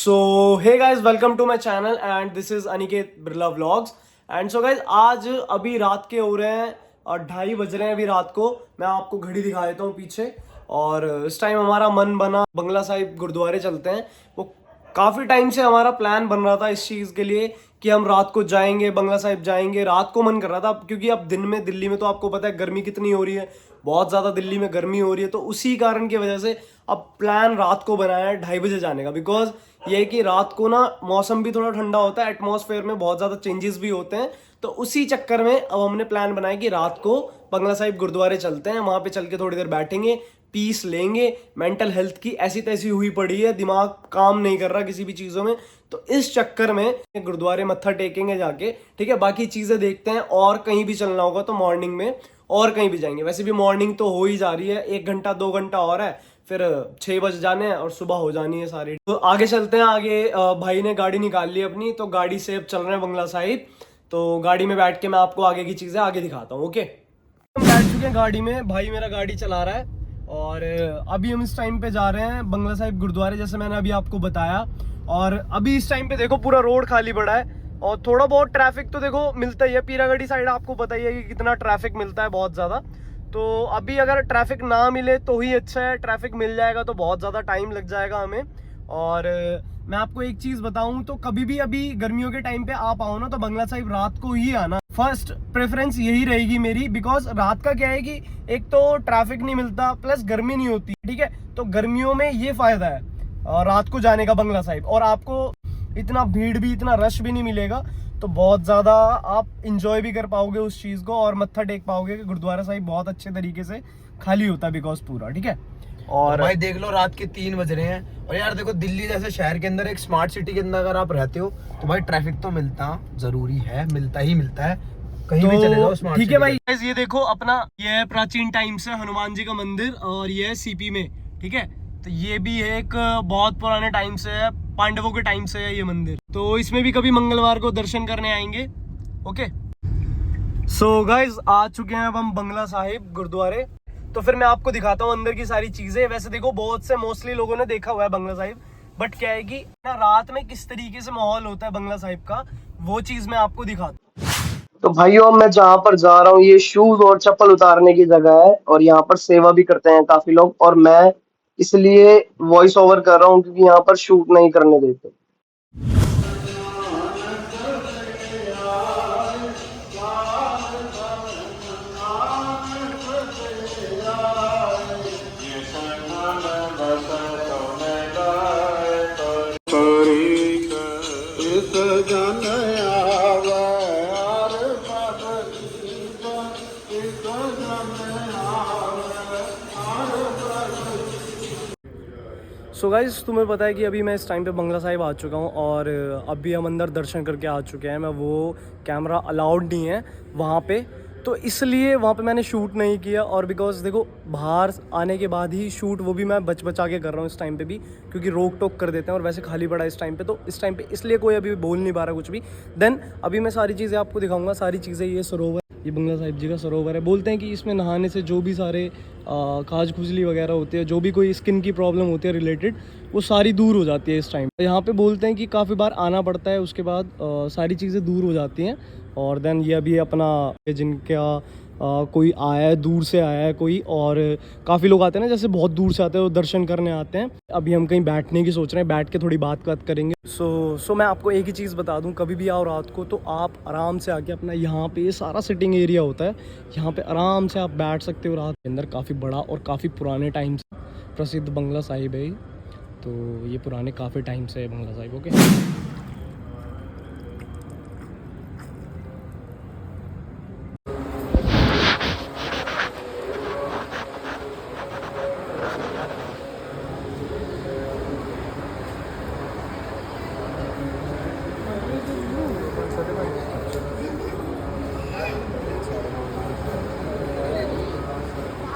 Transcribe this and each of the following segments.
So hey guys, welcome to my channel and this is Aniket Birla vlogs. And so guys, आज अभी रात के हो रहे हैं और 2:30 बज रहे हैं अभी रात को। मैं आपको घड़ी दिखा देता हूँ पीछे। और इस टाइम हमारा मन बना बंगला साहिब गुरुद्वारे चलते हैं। वो काफ़ी टाइम से हमारा प्लान बन रहा था इस चीज़ के लिए कि हम रात को जाएंगे, बंगला साहिब जाएंगे। रात को मन कर रहा था क्योंकि अब दिन में दिल्ली में तो आपको पता है गर्मी कितनी हो रही है, बहुत ज़्यादा दिल्ली में गर्मी हो रही है। तो उसी कारण की वजह से अब प्लान रात को बनाया है 2:30 बजे जाने का। बिकॉज ये है कि रात को ना मौसम भी थोड़ा ठंडा होता है, एटमॉस्फेयर में बहुत ज़्यादा चेंजेस भी होते हैं। तो उसी चक्कर में अब हमने प्लान बनाया कि रात को बंगला साहिब गुरुद्वारे चलते हैं। वहाँ पे चल के थोड़ी देर बैठेंगे, पीस लेंगे। मेंटल हेल्थ की ऐसी तैसी हुई पड़ी है, दिमाग काम नहीं कर रहा किसी भी चीज़ों में। तो इस चक्कर में गुरुद्वारे मत्था टेकेंगे जाके, ठीक है। बाकी चीज़ें देखते हैं, और कहीं भी चलना होगा तो मॉर्निंग में और कहीं भी जाएंगे। वैसे भी मॉर्निंग तो हो ही जा रही है, 1 घंटा 2 घंटा और है, फिर 6 बज जाने हैं और सुबह हो जानी है सारी। तो आगे चलते हैं। आगे भाई ने गाड़ी निकाल ली अपनी, तो गाड़ी से अब चल रहे हैं बंगला साहिब। तो गाड़ी में बैठ के मैं आपको आगे की चीज़ें आगे दिखाता हूँ। ओके, हम बैठ चुके हैं गाड़ी में, भाई मेरा गाड़ी चला रहा है। और अभी हम इस टाइम पे जा रहे हैं बंगला साहिब गुरुद्वारे, जैसे मैंने अभी आपको बताया। और अभी इस टाइम पे देखो पूरा रोड खाली पड़ा है, और थोड़ा बहुत ट्रैफिक तो देखो मिलता ही है। पीरागढ़ी साइड आपको पता ही है कि कितना ट्रैफिक मिलता है, बहुत ज़्यादा। तो अभी अगर ट्रैफिक ना मिले तो ही अच्छा है, ट्रैफिक मिल जाएगा तो बहुत ज़्यादा टाइम लग जाएगा हमें। और मैं आपको एक चीज़ बताऊं तो कभी भी अभी गर्मियों के टाइम पे आप आओ ना, तो बंगला साहिब रात को ही आना। फर्स्ट प्रेफरेंस यही रहेगी मेरी। बिकॉज रात का क्या है कि एक तो ट्रैफिक नहीं मिलता, प्लस गर्मी नहीं होती, ठीक है। तो गर्मियों में ये फायदा है रात को जाने का बंगला साहिब। और आपको इतना भीड़ भी, इतना रश भी नहीं मिलेगा, तो बहुत ज़्यादा आप इंजॉय भी कर पाओगे उस चीज़ को, और मत्था टेक पाओगे कि गुरुद्वारा साहिब बहुत अच्छे तरीके से खाली होता है बिकॉज पूरा, ठीक है। और भाई देख लो, रात के 3 बज रहे हैं। और यार देखो, दिल्ली जैसे शहर के अंदर, एक स्मार्ट सिटी के अंदर अगर आप रहते हो तो भाई ट्रैफिक तो मिलता जरूरी है, मिलता ही मिलता है, कहीं भी चले जाओ स्मार्ट। ठीक है भाई, ये देखो अपना, ये है प्राचीन टाइम से हनुमान जी का मंदिर, और ये है सीपी में, ठीक है। तो ये भी है एक बहुत पुराने टाइम से है, पांडवों के टाइम से है ये मंदिर। तो इसमें भी कभी मंगलवार को दर्शन करने आएंगे। ओके, सो गाइज आ चुके हैं अब हम बंगला साहिब गुरुद्वारे। तो फिर मैं आपको दिखाता हूँ अंदर की सारी चीजें। वैसे देखो, बहुत से मोस्टली लोगों ने देखा हुआ है बंगला साहिब, बट क्या है कि ना रात में किस तरीके से माहौल होता है बंगला साहिब का, वो चीज मैं आपको दिखाता हूँ। तो भाइयों, मैं जहाँ पर जा रहा हूँ ये शूज और चप्पल उतारने की जगह है, और यहाँ पर सेवा भी करते हैं काफी लोग। और मैं इसलिए वॉइस ओवर कर रहा हूँ क्योंकि यहाँ पर शूट नहीं करने देते। सो गाइस, तुम्हें पता है कि अभी मैं इस टाइम पे बंगला साहिब आ चुका हूँ, और अभी हम अंदर दर्शन करके आ चुके हैं। मैं वो कैमरा अलाउड नहीं है वहाँ पे, तो इसलिए वहाँ पे मैंने शूट नहीं किया। और बिकॉज देखो, बाहर आने के बाद ही शूट, वो भी मैं बचा के कर रहा हूँ इस टाइम पे भी, क्योंकि रोक टोक कर देते हैं, और वैसे खाली पड़ा है इस टाइम पे। तो इस टाइम पे इसलिए कोई अभी बोल नहीं पा रहा कुछ भी। देन अभी मैं सारी चीज़ें आपको दिखाऊंगा, सारी चीज़ें। ये सरोवर, ये बंगला साहिब जी का सरोवर है। बोलते हैं कि इसमें नहाने से जो भी सारे खाज खुजली वगैरह होती है, जो भी कोई स्किन की प्रॉब्लम होती है रिलेटेड, वो सारी दूर हो जाती है इस टाइम। यहाँ पे बोलते हैं कि काफ़ी बार आना पड़ता है, उसके बाद सारी चीज़ें दूर हो जाती हैं। और देन ये अभी अपना जिनका कोई आया है, दूर से आया है कोई, और काफ़ी लोग आते हैं ना, जैसे बहुत दूर से आते हैं, वो दर्शन करने आते हैं। अभी हम कहीं बैठने की सोच रहे हैं, बैठ के थोड़ी बात करेंगे। सो मैं आपको एक ही चीज़ बता दूं, कभी भी आओ रात को तो आप आराम से आके अपना, यहाँ पे ये सारा सिटिंग एरिया होता है, यहाँ पे आराम से आप बैठ सकते हो रात के अंदर। काफ़ी बड़ा और काफ़ी पुराने टाइम से प्रसिद्ध बंगला साहिब है। तो ये पुराने काफ़ी टाइम से है बंगला साहिब। ओके,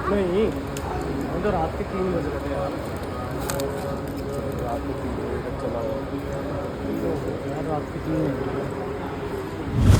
नहीं, हम तो रात के 3 बज रहे थे यार। रात के 3 बजे तक चला हुआ यार, रात के 3 बज रहे।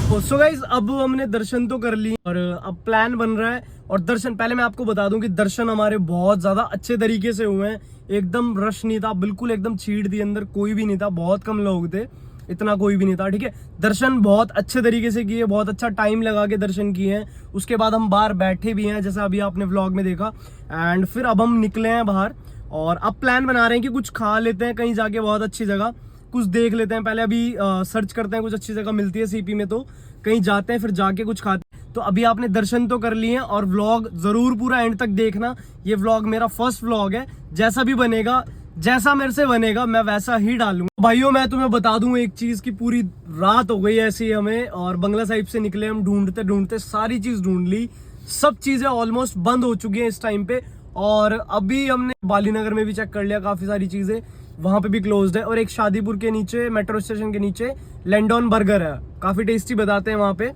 सो गाइस अब हमने दर्शन तो कर लिए और अब प्लान बन रहा है। और दर्शन, पहले मैं आपको बता दूं कि दर्शन हमारे बहुत ज्यादा अच्छे तरीके से हुए हैं। एकदम रश नहीं था, बिल्कुल एकदम छीड़ थी, अंदर कोई भी नहीं था, बहुत कम लोग थे, इतना कोई भी नहीं था। ठीक है, दर्शन बहुत अच्छे तरीके से किए, बहुत अच्छा टाइम लगा के दर्शन किए हैं। उसके बाद हम बाहर बैठे भी हैं, जैसा अभी आपने व्लॉग में देखा। एंड फिर अब हम निकले हैं बाहर और अब प्लान बना रहे हैं कि कुछ खा लेते हैं कहीं जाके, बहुत अच्छी जगह कुछ देख लेते हैं। पहले अभी सर्च करते हैं, कुछ अच्छी जगह मिलती है सीपी में तो कहीं जाते हैं, फिर जाके कुछ खाते हैं। तो अभी आपने दर्शन तो कर लिए हैं और व्लॉग जरूर पूरा एंड तक देखना। ये व्लॉग मेरा फर्स्ट व्लॉग है, जैसा भी बनेगा, जैसा मेरे से बनेगा मैं वैसा ही डालूंगा। भाइयों मैं तुम्हें बता दूं एक चीज की, पूरी रात हो गई ऐसी हमें और बंगला साहिब से निकले हम ढूंढते ढूंढते, सारी चीज ढूंढ ली, सब चीजें ऑलमोस्ट बंद हो चुकी हैं इस टाइम पे। और अभी हमने बाली नगर में भी चेक कर लिया, काफी सारी चीजें वहां पे भी क्लोज्ड है। और एक शादीपुर के नीचे, मेट्रो स्टेशन के नीचे लैंडॉन बर्गर है, काफी टेस्टी बताते हैं वहां पे,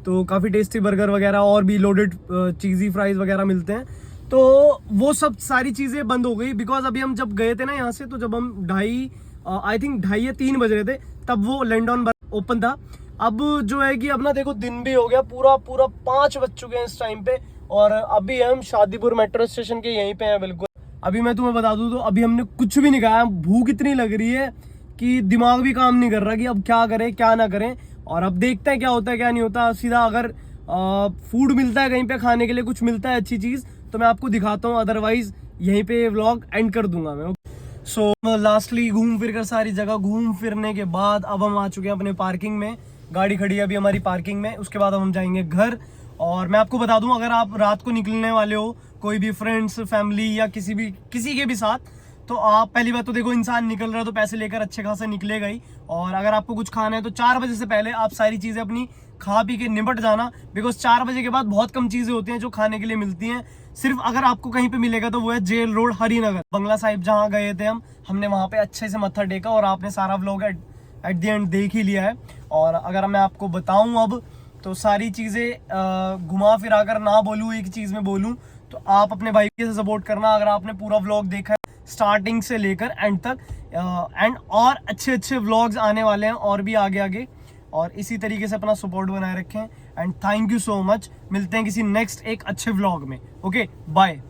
तो काफी टेस्टी बर्गर वगैरह और भी लोडेड चीजी फ्राइज वगैरह मिलते हैं। तो वो सब सारी चीजें बंद हो गई, बिकॉज अभी हम जब गए थे ना यहाँ से, तो जब हम आई थिंक 2:30 या 3 बज रहे थे, तब वो लैंडॉन ओपन था। अब जो है कि अब ना देखो दिन भी हो गया, पूरा 5 बज चुके हैं इस टाइम पे और अभी हम शादीपुर मेट्रो स्टेशन के यहीं पे हैं बिल्कुल। अभी मैं तुम्हें बता दूं तो अभी हमने कुछ भी नहीं खाया, भूख इतनी लग रही है कि दिमाग भी काम नहीं कर रहा कि अब क्या करें क्या ना करें। और अब देखते हैं क्या होता है क्या नहीं होता। सीधा अगर फूड मिलता है कहीं पे खाने के लिए, कुछ मिलता है अच्छी चीज तो मैं आपको दिखाता हूँ, अदरवाइज यहीं पे व्लॉग एंड कर दूंगा मैं। सो लास्टली घूम फिर कर सारी जगह घूम फिरने के बाद अब हम आ चुके हैं अपने पार्किंग में, गाड़ी खड़ी है अभी हमारी पार्किंग में। उसके बाद हम जाएंगे घर। और मैं आपको बता दूं, अगर आप रात को निकलने वाले हो कोई भी फ्रेंड्स, फैमिली या किसी के भी साथ, तो आप पहली बात तो देखो, इंसान निकल रहा है तो पैसे लेकर अच्छे खासे निकलेगा ही। और अगर आपको कुछ खाना है तो 4 बजे से पहले आप सारी चीजें अपनी खा पी के निपट जाना, बिकॉज 4 बजे के बाद बहुत कम चीजें होती हैं जो खाने के लिए मिलती हैं। सिर्फ अगर आपको कहीं पे मिलेगा तो वो है जेल रोड हरिनगर। बंगला साहिब जहाँ गए थे हमने वहां पे अच्छे से मत्था टेका और आपने सारा व्लॉग एट द एंड देख ही लिया है। और अगर मैं आपको बताऊं अब तो सारी चीजें घुमा फिरा कर ना बोलूं, एक चीज में बोलूं तो आप अपने भाई से सपोर्ट करना। अगर आपने पूरा व्लॉग देखा है स्टार्टिंग से लेकर एंड तक, एंड और अच्छे व्लॉग्स आने वाले हैं और भी आगे, और इसी तरीके से अपना सपोर्ट बनाए रखें। And thank you so much, मिलते हैं किसी नेक्स्ट एक अच्छे व्लॉग में। Okay bye.